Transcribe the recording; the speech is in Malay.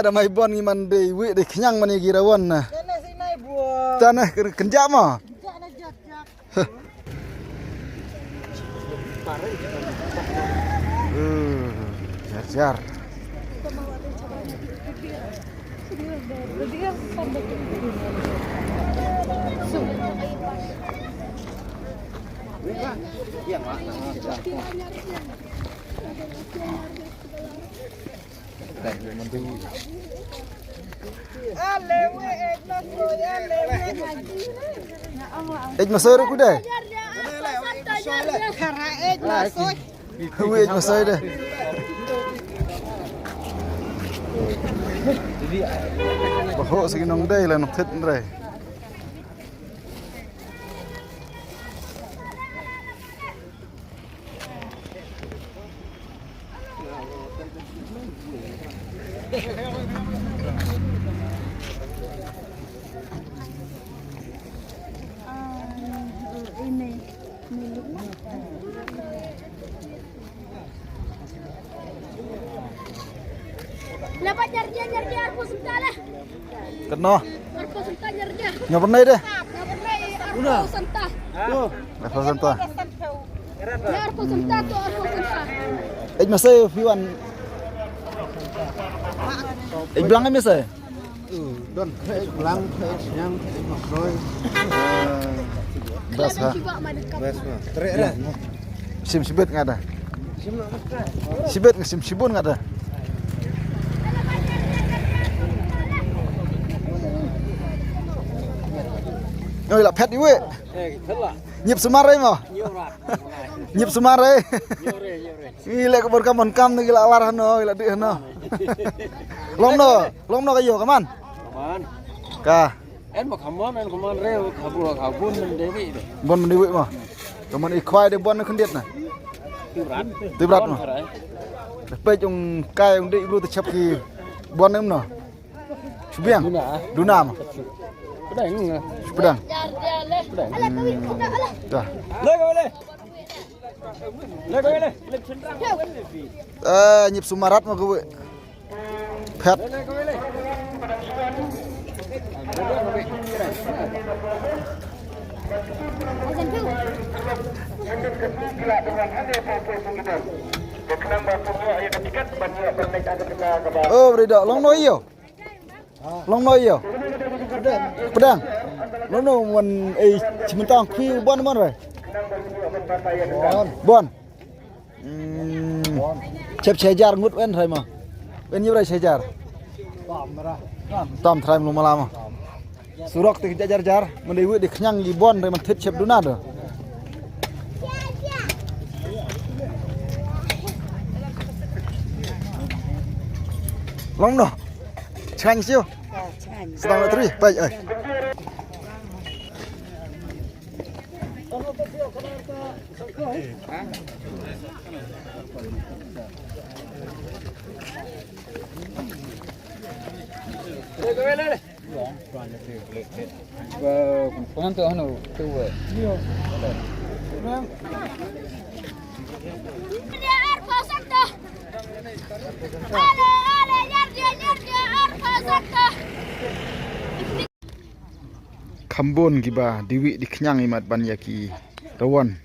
Damai bon ngiman dei wi dei kenyang mani girawan nah. Tanah kenjak mah. Jar. Masuk aku deh. Wih, masuk deh. Bahok seginong deh lah nak thit deh. Lepas nyarja arpo sentala. Kena. Arpo sentah nyarja. Nyapan deh. Arpo sentah. Arpo sentah. Arpo sentah tu arpo sentah. Masuk Fiwan. Bilang masuk. Don, belang, yang makroy. Bas ha. Bas mah. Terik dah. Sim sibet nggak ada. Sim nak makan. Sibet sim sibun nggak ada. Ôi là phét đi ơi. Nhịp sumare mà. Nhịp sumare. Ini lek berkamon kam ni gila war hano gila di hano. Long no kayo kaman. Kaman. Ka. En mau kaman reu kabun mendewi. Bon mendewi mah. Kaman ikhwai de bon kendiet nah. Tibrat mah. Pe chung kai chung di blu tachap ki bon em no. Subiang. Duna mah. Pedang. Dah. Nhịp sumarat mà quý vị. Phét. Beri dak long noi yo. Long noi yo. Pedang. Long no mình chimentang khui bon rồi. Bon. Chep sejar ngut wen thôi mà. Wen nhiêu đây sejar? Tom thay lu malam. Surok ti jar mình đi di kenyang di bon rồi mình thit chep duna do. Long no. Chang siêu. Sedang nak teri, baik oi. Pengantuk anu tu. Dia arpo sentah. Ale nyarja arpo sentah. Kambon giba diwi di kenyang imat ban yaki rawan.